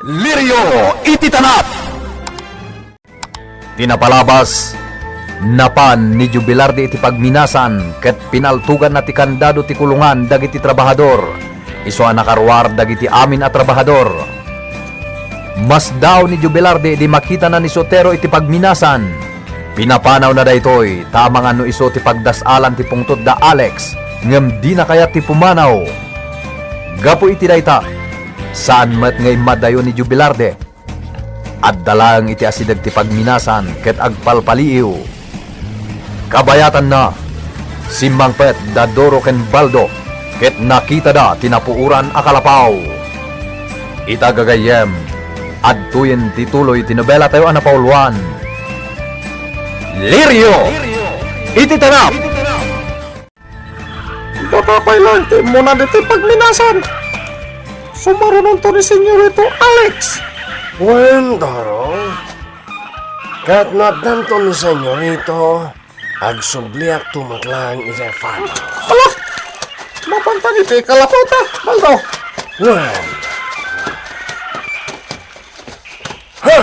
Lirio ititanap! Tinapalabas, napan ni Jubilardi iti pagminasan ket pinaltugan na ti kandado ti kulungan dagiti trabahador. Isu a nakarwar dagiti amin a trabahador. Mas daw ni Jubilardi di makita na ni Sotero iti pagminasan. Pinapanaw na daytoy tamang ano iso ti pagdasalan ti pungtot da Alex ngem di na kaya ti pumanaw. Gapo iti dayta saan met ngay madayo ni Jubilardi at dalang iti asidag ti pagminasan ket agpalpaliiw. Kabayatan na si Mangpet da Doro ken Baldo ket nakita da tinapuuran a kalapaw. Itagagayem adtuyen tituloy tinobela tayo ana pauluan. Lirio ititanap! Tatapay lang ti muna dito pagminasan. Sumarunong to ni Senyorito Alex. Well, Doro, kat nadanto ni Senyorito, agsubliak tumatlang isefano. Ala! Mapantag iti kalapaw ta, Baldo. Well, ha?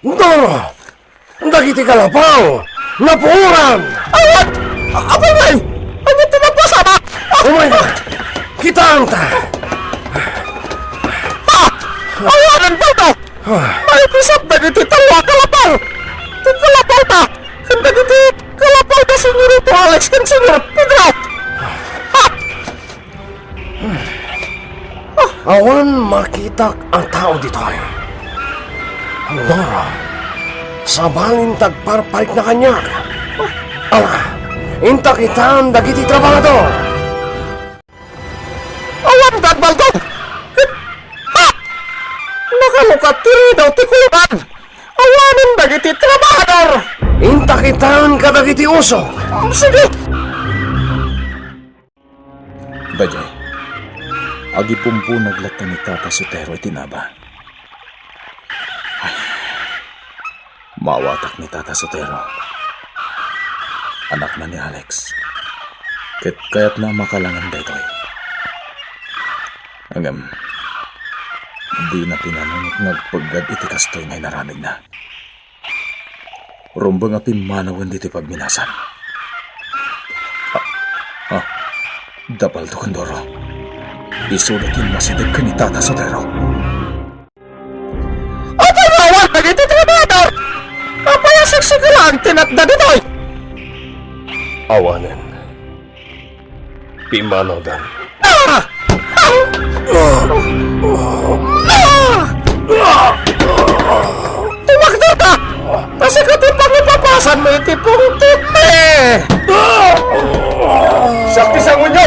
Doro, dagiti kalapaw, napuuran! Awat! Apa ngay? Ano tinapasama? Oh my God! Kitaan ta! Awanan, Baldo! May pisap na iti talwa kalapaw! Ti kalapaw ta! Kanda iti kalapaw ta Senyorito Alex kan Senyor Pedro! Awan makita ang tao dito ay. Doro, sabalin tagparparik na kanya. Ala, inta kitaan dagiti trabahador. Awan ka, Baldo! Ha! Nakalukat tiri daw ti kulungan! Awanan dagiti trabahador! Inta kitaan kadagiti uso. Sige! Bajay, agi pumpu naglata ni Tata Sotero itinaba. Ay, mawatak ni Tata Sotero. Anak na ni Alex. Kaya't na makalangan daytoy. Hanggang di na pinanunot nagpaggad iti kastoy ngay naramid na. Rumbang api manawan dito pagminasan. Dapal to Kandoro. Isulatin masidag ka ni Tata Sotero. Apay mawan dagiti trabahador! Apay asiksikilan tinatda ditoy! Awanan. Pimanaw dan. Ah! Tumakda ka! Kasi katipang ipapasan mo iti pungtot me! Sakti sa ngunyo!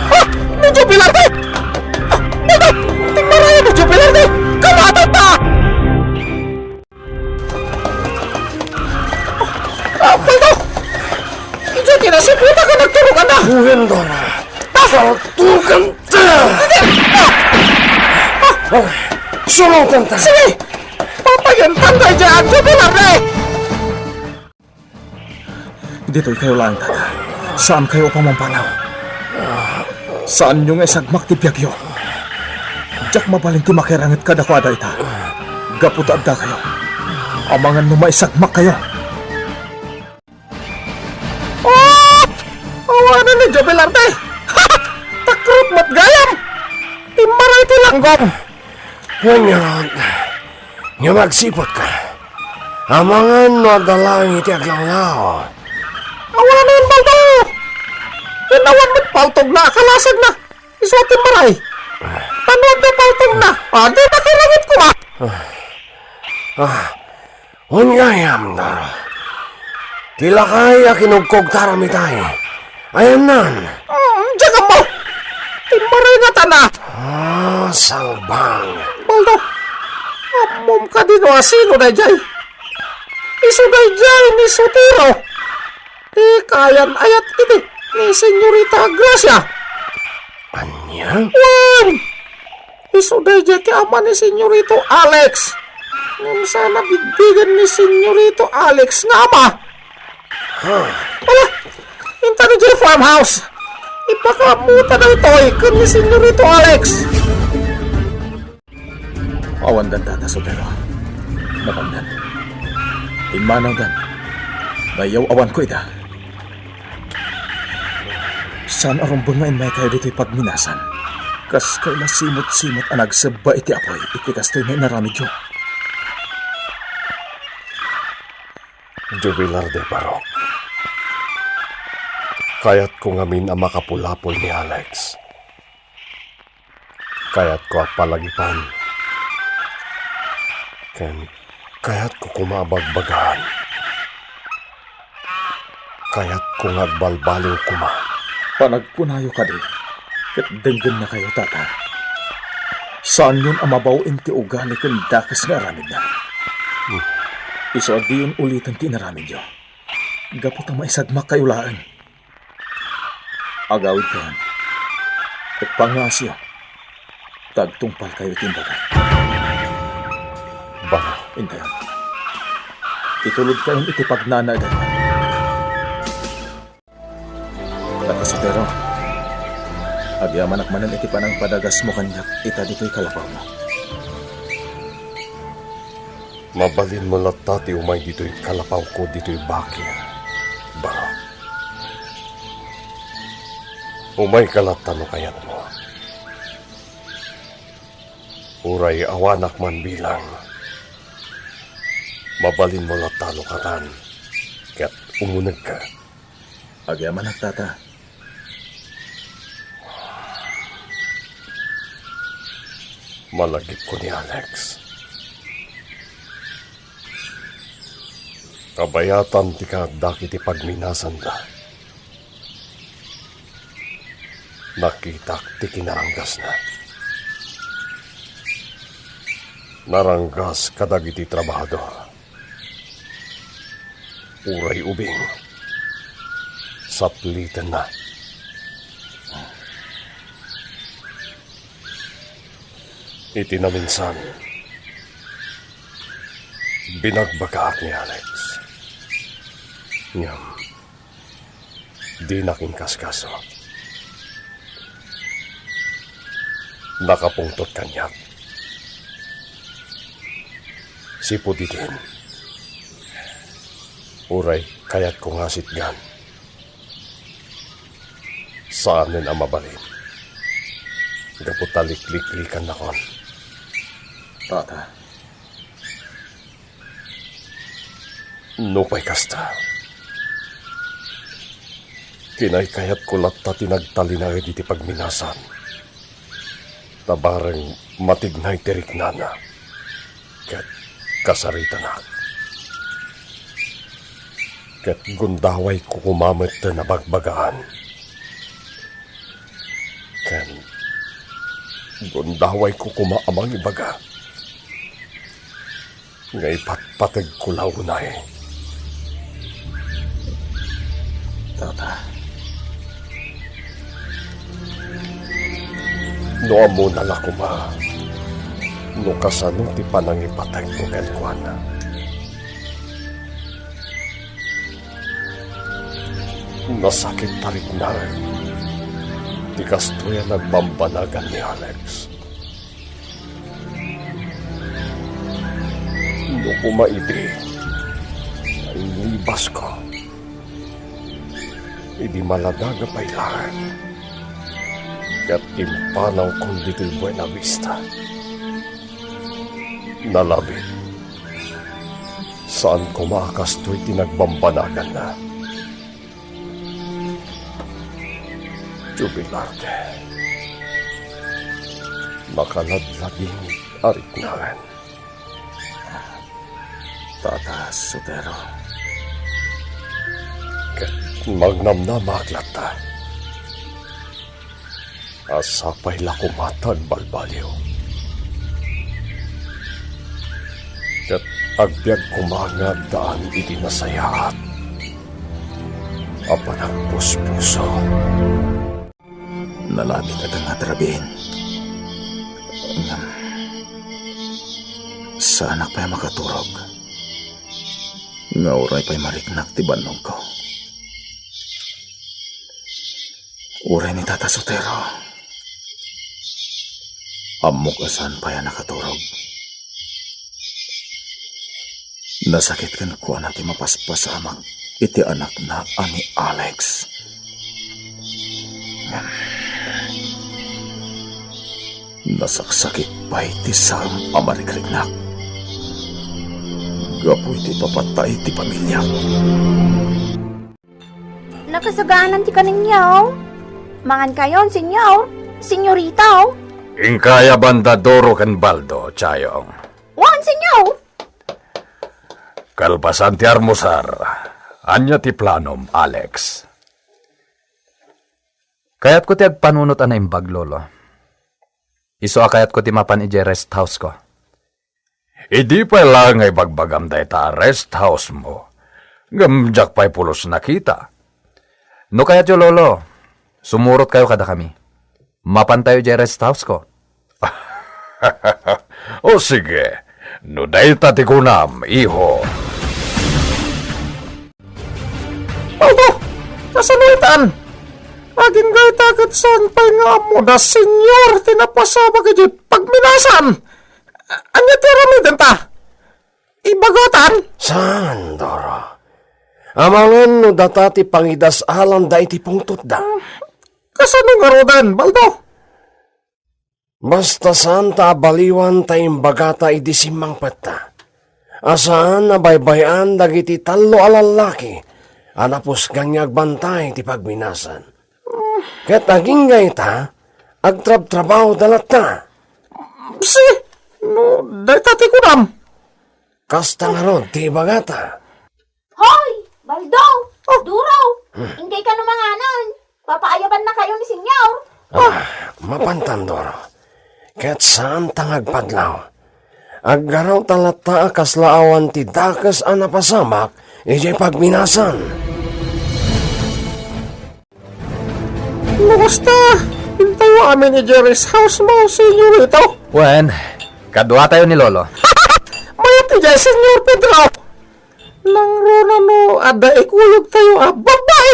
Ha! Ni Jubilardi! Ito! Tingmaraya ni Jubilardi! Kalatot ta! Baldo! Ito tinasiputa ka nagturukan na! Buhen, Dora. Saltukan ta! Sulutan ta! Sige! Papayantan tayo dyan, Jubilardi! Dito'y kayo lang, Tata. Saan kayo pamampanaw? Saan nyo nga isagmak ti Piagyo? Diyak mabalin ti makirangit kadakwada ita. Gaputad da kayo. Amangan nyo maisagmak kayo. Oh! Awanan ni Jubilardi! Ha! Takrut mat gayam! Timaray ti langgong! Nganyag, nga magsipot ka. Amangan no dalang iti aglawlaw. Awanan, Baldo! Tinawan mo't paltog na, akalasag na! Iswatin maray! Tanood na paltog na! Di nakilangit ko ma! Unyayam, Daro. Tila kaya kinugkog taramitay. Ayam nan. Diyan mo! Timaray nga tana! Salbang. Baldo! Amom ka din o asino na jay! Isugay jay ni Sotero! Di kayan ayat ini ni Senyorita Gracia! Anya? Wan! Isuday jay ti ama ni Senyorito Alex! Ngam sana bigbigan ni Senyorito Alex nga ama! Ala! Inta ni jay farmhouse! Ipakamuta na ito kan ni Senyorito Alex! Awan dan Tata Sotero. Napandan. Imanaw dan. Nayaw awan ko ita. Saan arumbon nga may kayo dito'y pagminasan? Kas kaila simot-simot anag seba iti apoy. Iti kastoy na inaramid yun. Jubilar de Barok. Kaya't ko ngamin ang makapulapol ni Alex. Kaya't ko palagipan. Kaya't ko kumabagbagahan. Kaya't ko ngagbalbaliw kuma. Panagpunayo ka di. Kat denggan na kayo, Tata. Saan yun ang mabawin ti ugali kang dakas nga aramid na? Iso di yun ulitan ti naramid yun. Gapot ang maisagmak kayo laan. Agawid ka yan. At pangasyo, tagtungpal kayo timbagat. Baro. Hindi yan. Itulod kayong itipagnanagan. Tata Sotero, agyaman akmanan iti panang padagas mo kanyak, ita dito'y kalapaw mo. Mabalin mo latati umay dito'y kalapaw ko, dito'y bakya. Baro. Umay kalatan o kayat mo. Uray awanak man bilang. Mabalin mo latalo katan. Kaya't umunag ka. Agyaman ak, Tata. Malagip ko ni Alex. Kabayatan ti ka dakiti pagminasan da. Nakitak ti kinaranggas na. Naranggas kadagiti trabahador. Uray ubing. Saplitan na. Itinaminsan. Binagbagaak ni Alex. Ngam. Di naking kaskaso. Nakapungtot kanyak. Sipuditin. Uray, kaya't kong hasitgan. Saanin ang mabalin? Gaputalik-liklikan na kon. Tata, Nupay kasta. Kinay kayat ko latta tinagtalinay diti pagminasan. Tabarang matignay tiriknana. Ket kasarita na. Ket gundaway ko kumamit na bagbagaan. Ken gundaway ko kumaamang ibaga. Ngay patpatag ko launay. Tata. No amo na lakuma. No kasano ti panangipatag ko kelkwana. Nasakit tarik na. Di kastoya nagbambanagan ni Alex. No kumaiti. Ay libas ko. Idi maladaga pailangan. Kaya't impanaw kong dito'y Buena Vista. Nalabit. Saan ko makakasto'y tinagbambanagan na. Jubilarte. Makaladlading ariknagan. Tata Sotero. Ket magnamnamaklata. Asapay lakumatag balbaliw. Ket agbyag kumangad daan iti nasayaat. Apan ang puspuso. Nalabi ka nga trabihin. Saan ak pa'y makaturog? Nga oray pa'y mariknak ti banong ko. Uray ni Tata Sotero. Amok asan pa'y nakaturog. Nasakit kan ko nanti mapaspasamang iti anak na ani Alex. Nasaksakit pa iti sam amarikrinak. Gapo iti papatay iti pamilya. Nakasagaanan ti kaninyaw. Mangan kayon, senyor. Senyorita, Ingkaya bandadoro kan baldo, Chayong. Wan, senyor. Kalpasan ti armusar. Anya ti planom, Alex. Kayat ko ti agpanunot na imbag, Lolo. Iso kayat ko ti mapan ije rest house ko. Idi pa lang ay bagbagam da ita rest house mo. Gamjak pa'y pulos nakita. No kayat yo, Lolo. Sumurot kayo kada kami. Mapan tayo ije rest house ko. O sige. No dayta ti kunam, iho. Baldo, kasanuitan. Aging gay takot saan pa nga mo da senyor tinapasaba ka di pagminasan. Anya ti ramidan ta? Ibagotan? Saan, Doro? Amangan no datati pangidas alam da iti pungtot da. Kasano nga rodan, Baldo? Basta saan ta baliwan tayong bagata idisimang pata. Asaan na baybayan dagiti talo alalaki. Anapos ganyag bantay ti pagminasan. Ket aging gayta, agtrab-trabaho dalata. Si, no, dayta ti kunam. Kasta nga ron ti bagata. Hoy, Baldo, Duraw. Ingkay ka numanganan. Papaayaban na kayo ni senyor. Mapantandoro. Ket saan tangagpadlaw. Aggaraw talata kaslaawan ti dakas anapasamak, ijay pagminasan. Basta, hintayo amin ni Jerry's house mo, senyorito. Wen, kadwa tayo ni Lolo. May tijay, senyor Pedro. Langro na no, ada ikuyog tayo, babay.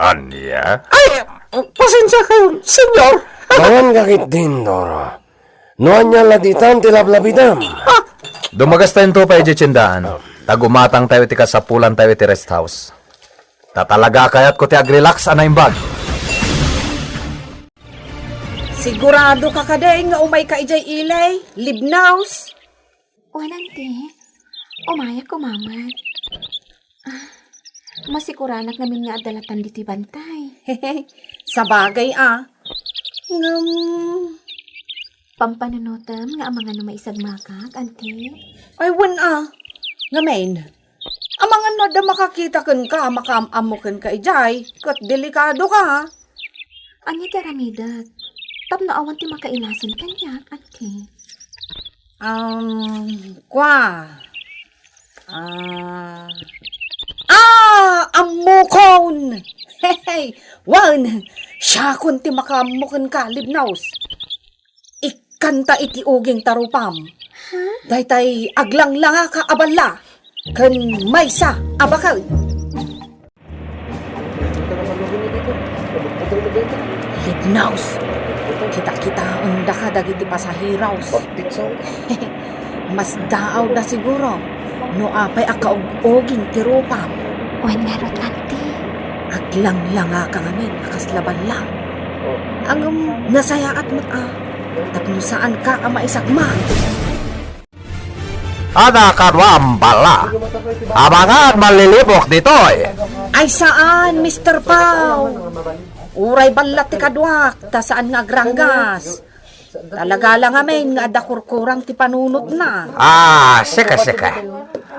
Anya? Ay, pasensya kayo, senyor. Kawan kakit din, Doro. Noan niya laditan ti lablabidam. Dumagas tayo to pa ije tsindahan. Tagumatang tayo ti kasapulan tayo ti rest house. Tatalaga kayat ko ti agrelax anay bag. Sigurado ka kaday nga umay ka ijay ilay, libnaws. Wanan, te. Umaya ko, mamat. Masikuranak namin nga adalatan diti bantay. Sa bagay Pampanunutam nga ang mga numaisagmakak, ante. Ay wan Ngamen. Amang ano da makakita kan ka, makamamukan ka ijay, kat delikado ka ha. Anya daramidat. Tapno awan ti makailason kanyak, ante. Amukon! Hey, wan! Siya kun ti makamukan ka, libnaws. Ikanta iti uging tarupam. Daytay aglang langa ka abala. Kan maysa abakal. Libnaws! Kita-kita unda ka dagiti pasahiraws. Mas daaw da siguro. No apay akaugoging tirupam. Wen nga rot, ante. Aglang langa ka ngamin, akaslaban lang. Ang nasayaat mo't tapno saan ka maisagma. Ada kadwa ambala. Abangan malilibok ditoy. Ay saan, Mr. Pau? Uray balat ti kadwak, ta saan nga agranggas. Talaga lang amin nga ada kurkurang ti panunot na. Sika.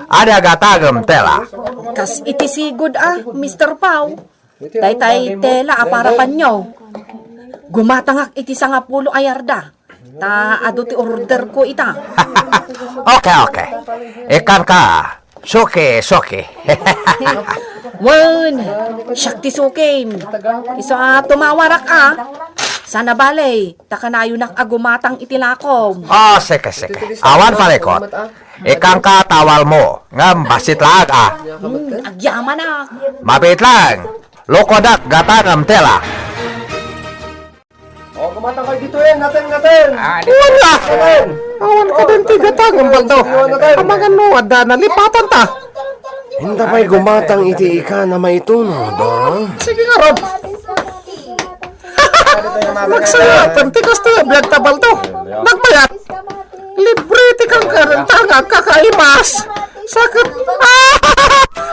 Ada gatagam tela. Kas iti sigod Mr. Pau. Daytay tela aparapan nyo. Gumatangak iti 10 ayarda. Ta ado ti order ko ita. Okay. Ikan ka. Soke. Wan, siyak ti sukim. Iso tumawarak Sana balay, takanayo nak agumatang itilakom. Sika. Awan parekot. Ikan ka tawal mo. Ngam basit lag Agyaman na. Mapit lang. Lokodak gatagam tela. O, kumatang kayo dito natin. Wala! Awan ka din tigatangan baldo. Ang mga nuwad na lipatan ta. Hinda pa'y gumatang iti ika na maituno, Doro. Sige nga Rod. Nagsayatan ti kasto biyag ta baldo. Nagmayat. Libre ti kang karantanga kakaimas. Sakit.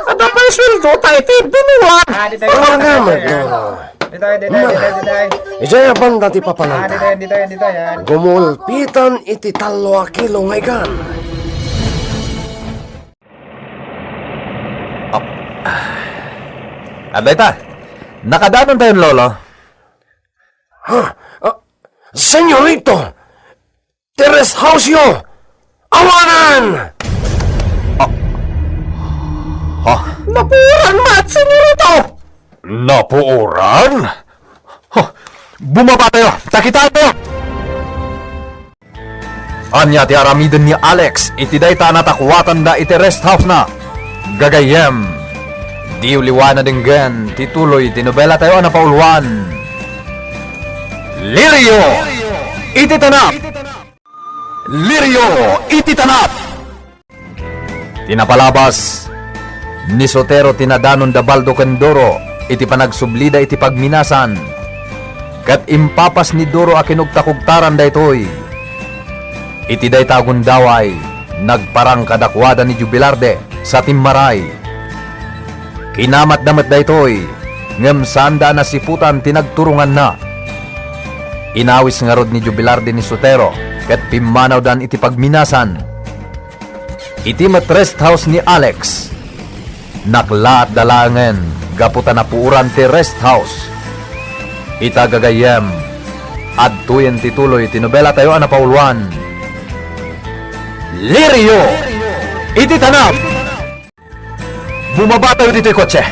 Ada pa yung sweldo tayo ti binuwan. Ang naman, Doro. Ijay apan dati papalanta. Gumulpitan iti 3 kilo nga ikan. Aday ta, nakadanon tayo lolo. Senyorito! Teres house yo! Awanan! Napuran mat, senyorito. Napuuran? Bumaba tayo! Takitaan tayo! Anya ti aramiden ni Alex, iti dayta natakuwatan da iti rest house na. Gagayem. Di uliwana dinggan, tituloy, tinobela tayo na pauluan. Lirio! Iti tanap! Lirio! Iti tanap! Tinapalabas, ni Sotero tinadanon da Baldo Kendoro, iti panagsublida iti pagminasan. Kat impapas ni Doro a kinugtakugtaran daytoy. Iti daytagon daway, nagparang kadakwada ni Jubilarde sa Timmaray. Kinamat-damat daytoy, ngem sanda na siputan tinagturungan na. Inawis nga rod ni Jubilarde ni Sotero, kat pimanaw dan iti pagminasan. Iti rest house ni Alex, nakla at dalangen, gaputan na puuran ti rest house. Itagagayem, adtuyen tituloy, tinobela tayo na pauluan. Lirio! Iti tanap! Bumaba tayo dito yung kotse.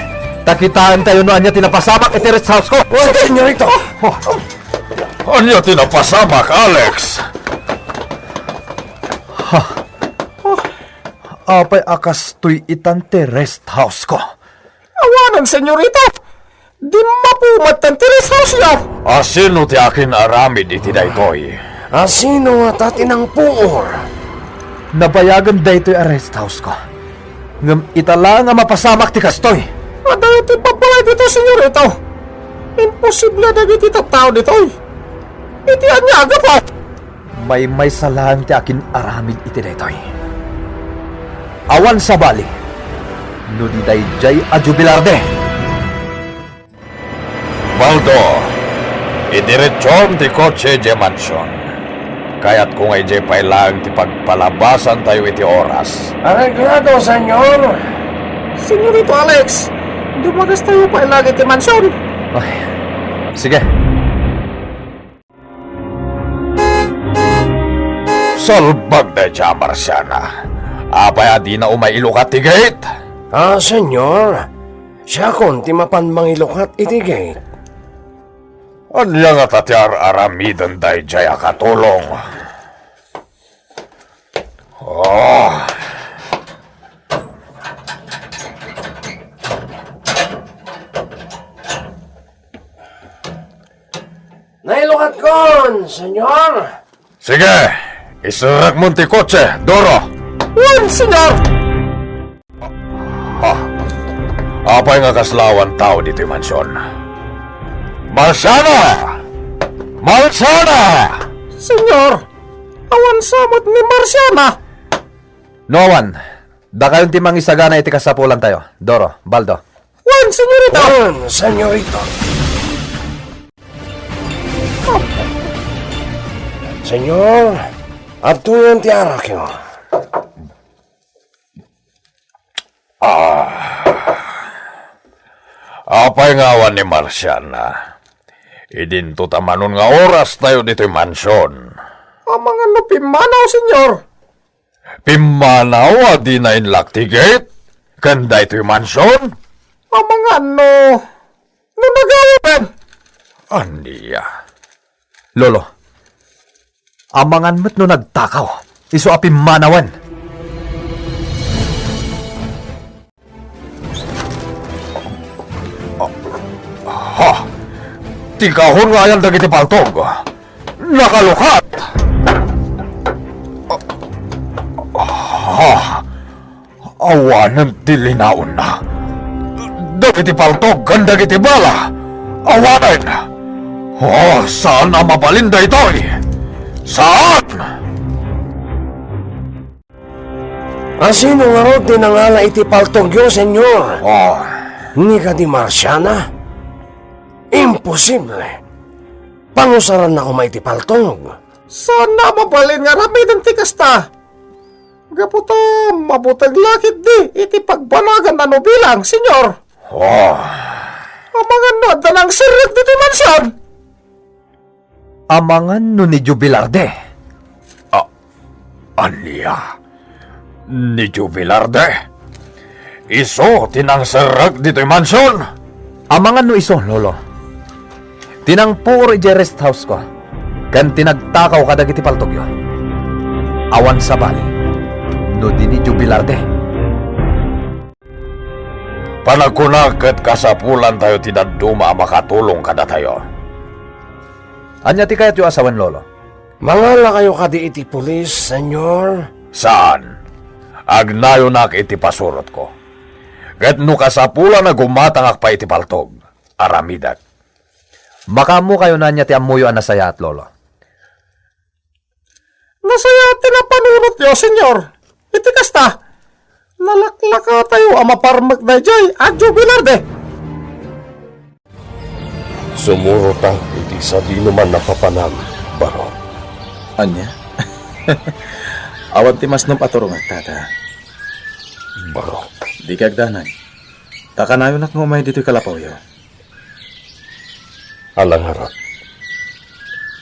Takitaan tayo no anya tinapasamak iti rest house ko. Oh, senyorito! Anya tinapasamak, Alex? Apay akas tuy itante rest house ko. Awanan, senyorito. Di mapumat ang rest house niyo. Asino ti akin aramid iti daytoy? Asino at atinang puor? Nabayagan daytoy a rest house ko. Ngam itala nga mapasamak ti kastoy. Adayo ti papalay dito, senyorito. Imposible na dito tao dito. Iti anyaga pa. May salahan ti akin aramid iti daytoy. Awan sa bali. No di dayjay a Jubilarde. Baldo, idiretson ti kotse je mansion. Kaya't kung ay je pailang ti pagpalabasan tayo iti oras. Areglado, senyor! Senyorito Alex, dumagas tayo pa ilagi ti mansyon. Ay, sige. Salbag na siya, Marciana. Apay adi na umailukat ti gate. Senyor, siya konti mapan mangilukat iti gate. Anya nga tatyar aramidan day jaya katulong. Oh. Nailukat kon, senyor! Sige, isurak mo ti kotse, Doro. Wan, senyor. Apay nga kaslawan tao dito yung mansyon. Marciana! Marciana! Senyor, awan samot ni Marciana. Noan, da kayon ti mangisagana iti kasapulan tayo. Doro, Baldo. Wan, senyorito. Senyorito! Senyor, at tuyon ti arak yo. Apay nga awan ni Marciana. Idinto tamanon nga oras tayo dito yung mansyon. Ang mga nupimanaw, senyor. Pimanaw adi na inlock ti gate. Kanda ito yung mansyon. Ang mga no nagawapan. Andiya. Lolo, amangan mo't no nagtakaw. Iso a pimanawan. Ha! Tikahon nga yan dagiti paltog. Nakalukat! Awanan ti linaon na. Dagiti paltog kan dagiti bala. Awanan. Oh, saan ang mabalinda ito'y? Saan? Sino nga ro tinangala iti paltog yo, senyor? Oh, Ni ka di Marciana? Imposible. Pangusaran na ko may iti paltog. Saan na mabalin nga ramidan ti kasta? Gaputa, mabutag lakit di, iti pagbanagan na no bilang, senyor. oh. Amangan no, dalang sirip dito mansyon. Amangan no ni Jubilarde. Anya? Ni Jubilarde? Iso, tinangsarak dito'y mansyon? Amangan no iso, lolo. Tinangpuro iti rest house ko. Kan tinagtakaw kadag iti paltogyo. Awan sa bali. No di ni Jubilarde. Panagkunakat kasapulan tayo tinaduma makatulong kada tayo. Anya ti kayat yung asawan, lolo? Mangala kayo kadi iti pulis, senyor? Saan? Agnayo nak iti pasurot ko. Kat no kasapulan na gumatangak pa iti paltog. Aramidak. Makamu kayo na niya ti amuyo na saya at lolo. Nasaya tinapanunot yo, senyor. Iti kasta. Nalaklaka tayo ang maparmak na jay at Jubilarde. Sumuro ta iti sa di naman napapanam, baro. Anya? Awan ti mas nung paturong at tata. Baro. Di kagdanan. Takanayon at ngumay dito'y kalapaw yo. Alang harap.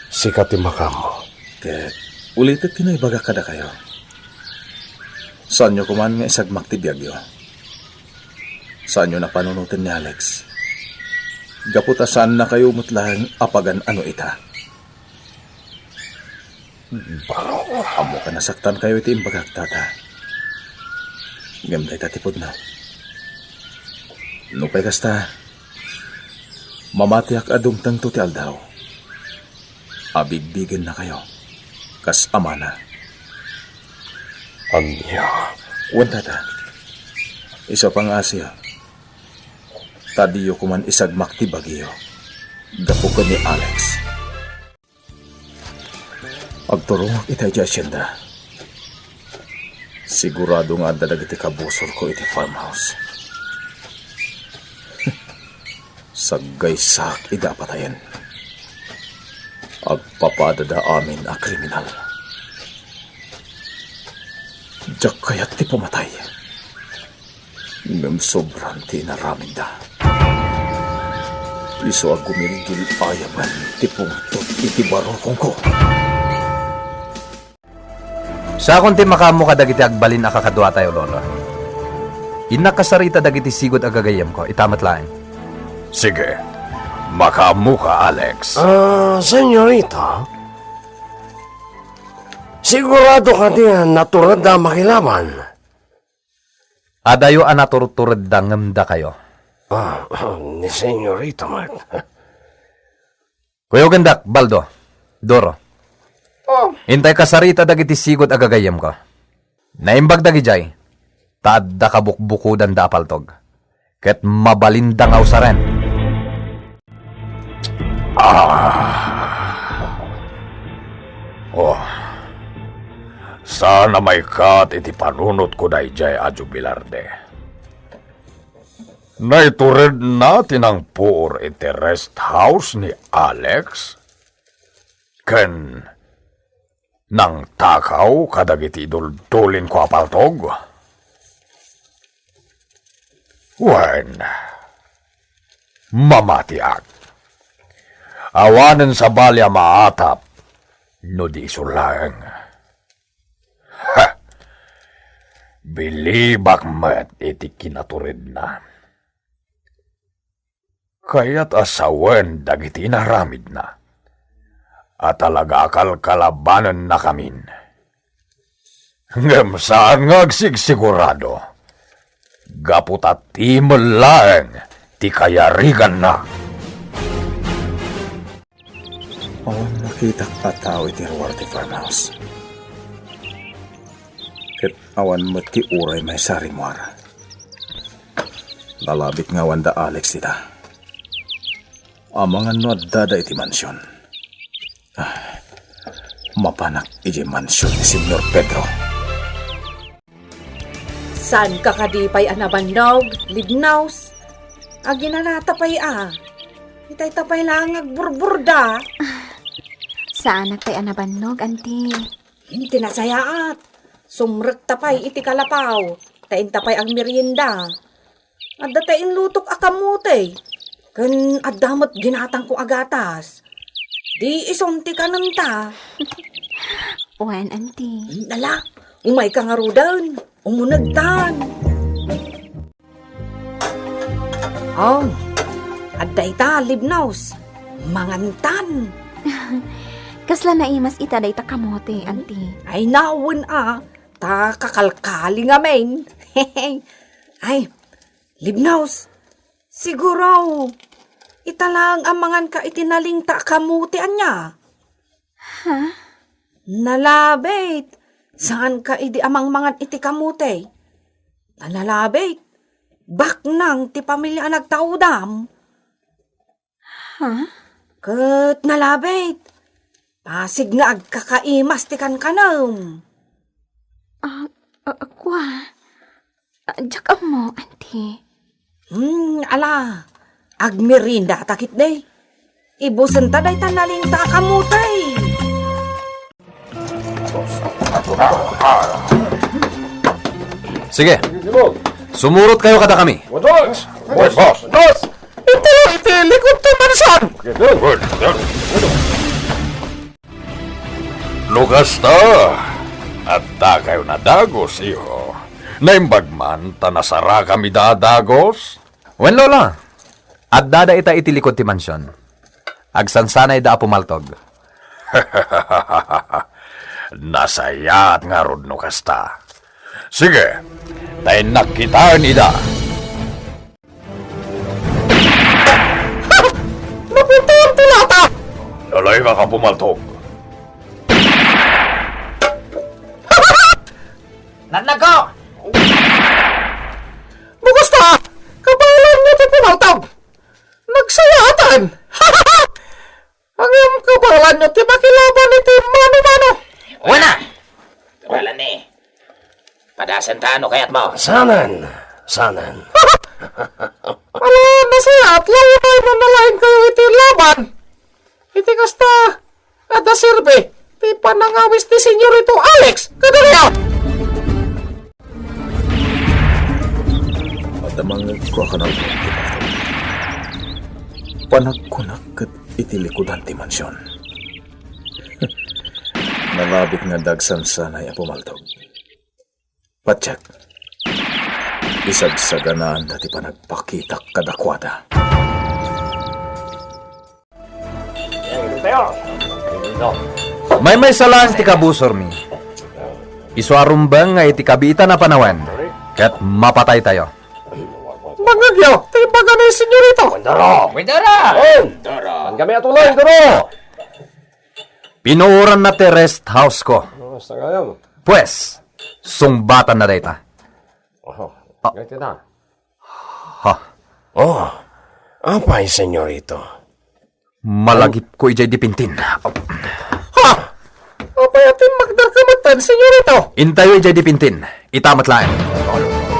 Sikat ti makamo. Ket, ulitit kinaibaga kada kayo. Saan nyo kuman nga isagmak ti biyagyo? Saan nyo napanunutin ni Alex? Gaputa saan na kayo mutlang apagan ano ita? Amo ka nasaktan kayo iti imbagak tata. Gamday tatipod na. Nupay kasta, mamatiak adumtang to ti aldaw. Abigbigan na kayo, kas amana. Anya. Wan tata, isa pang asya. Tadiyo kuman isagmak ti bagiyo. Gapukan ni Alex. Agturong ita iti asyenda. Sigurado nga dadag iti kabusor ko iti farmhouse. Saggay sak ida patayan. Agpapadada amin a kriminal. Diyak kaya't ti pumatay. Ngam sobrang tinaramin da. Iso ag gumilgil ayaman ti pungtot iti barokong ko. Sa akong ti makamu kadag iti agbalin akakadwa tayo, lolo. Inakasarita dagiti sigod agagayam ko, itamat laeng. Sige, makamu ka, Alex. Senyorita? Sigurado ka di naturad na makilaman. Adayo anaturturad da ngamda kayo. Ni senyorita man. Kuya gandak, Baldo, Doro. Oh, Hintay kasarita dagiti sigod agagayam ko. Naimbag dagijay, taad da kabukbukudan da apaltog. Ket mabalindangaw sa ren. Oh. Sana may kat iti panunot ko da ijay a Jubilarde. Naitured na tinangpur iti rest house ni Alex. Ken nang takaw kadagiti dultulin ko apaltog. Wen, mamatiak. Awanen sa balya maatap, no di sulang. Ha! Bilibak met iti kinaturid na. Kaya't asawen dagiti naramid na. At talaga kalabanan na kamin. Ngem saan nga agsigsigurado? Gapot at timol lang, ti kayarigan na. Awan makita ka tao iti ruwar ti farmhouse. Ket Awan mo't ki uray may sarimwar. Lalabit nga wanda Alex tita. Amangan no dada iti mansyon. Mapanak iti mansyon ni Senyor Pedro. San ka kadipay anabannog, libnaws? Aginanatapay Itay-tapay lang agburburda. Saan nagtay anabannog, anti? Hindi nasayaat. Sumrek tapay iti kalapaw. Tain tapay ang merienda. Adda tayin lutok akamote. Kan adamot ginatang ko agatas. Di isonti ka nanta. Wen, anti. Dala, umay ka nga rudan. Umunagtan. Oh, adday ta, libnaws. Mangantan. Kasla na imas itaday ta kamote, anti. Ay nawan ta kakalkali nga men. Ay, libnaws. Siguro, italang amangan ka itinaling ta kamuti anya. Ha? Nalabit. Saan ka idi amang mangan iti kamuti? Nalabit. Bak nang ti pamilya nagtaudam. Ha? Kat nalabit. Pasig nga agkakaimas ti kankanam. Kwa? Diyak mo, anti. Ala. Agmerinda takit day. Ibusan ta day tanaling ta kamutay. Sige, sumurot kayo kada kami. Iti, likod to mansan. Lukas ta, at da kayo na dagos, iho. Naimbag man, tanasara kami dadagos. Wen lola, at dada ita itilikod ti mansyon. Agsansanay da pumaltog. Nasayat nga rod no kasta. Sige, tayo nakita nida. Napunta ang tulata. Lalay ka ka pumaltog. Nanago! Bugusta! Kabalan niyo ti pumaltog! Nagsayatan! Ang iyong kabalan niyo ti makilaban iti mano-mano! Wala! Kabalan ni. Padasan ta ano kayat mo? Sanan. Ala, nasayat! Laway na nalain kayo iti laban! Iti kasta! Ada sirbe! Ti panangawis ti Senyorito Alex! Kadariya! Adamang ko ka na panagkunak kat itilikudan ti mansyon. Nalabit nga dagsan sanay a pumaltog. Patsak, isagsaganaan dati panagpakitak kadakwada. May salaan ti kabusor mi. Isuarumbang nga iti kabita na panawan. Kat mapatay tayo. Mangagyo! Ti baga ni Senyorito! Doro! Kami atuloy, Duro! Pinuuran na ti rest house ko. Pues, sungbatan na data. Ha, Oh, apay, senyorito. malagip ko ijay dipintin. Ha! Apayatin magdar kamatan, Senyorito! Intayo ijay dipintin. Itamat lain.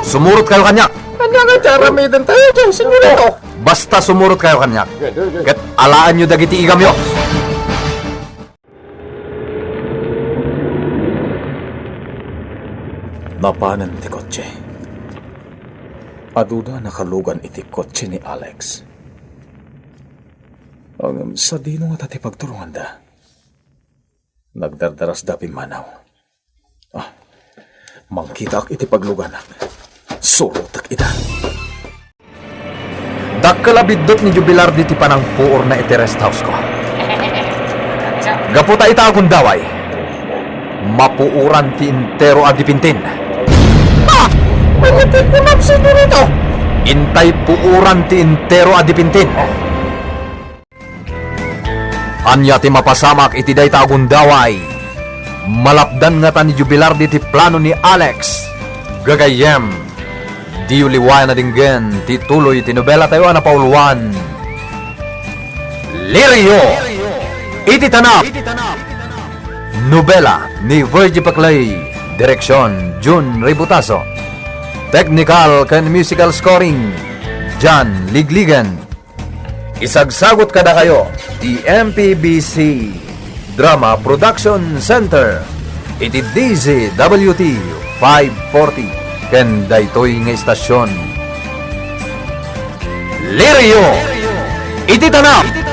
Sumurot kayo kanyak. Ano nga jaramidan tayo dyan, Senyorito? Basta sumurot kayo kanyak. Kat alaan nyo dagiti igamyo. Napanan ti kotse. Aduda nakalugan iti kotse ni Alex. Ang sa dino nga tati pagturungan da. Nagdardaras da pimanaw. Mangkitak iti pagluganak. Surutak ita. Dakkalabidot ni jubilar diti panang puor na iti rest house ko. Gaputa ita akong daway. Mapuuran ti intero adipintin. Pagati ko na, Senyorito! Intay puuran ti intero adipintin. Anya ti mapasamak iti dayta akong daway. Malapdan nga ta ni jubilar di ti plano ni Alex. Gagayem, di uliwayan na dinggen ti tuloy ti nobela tayo na pauluan. Lirio! Iti tanap! Nobela ni Virgie Paclay. Direksyon, June Ributaso. Technical and musical scoring, John Ligligan. Isagsagot kada kayo, ti MPBC Drama Production Center. Iti DZWT 540 ken daytoy nga istasyon. Lirio! Iti tanap!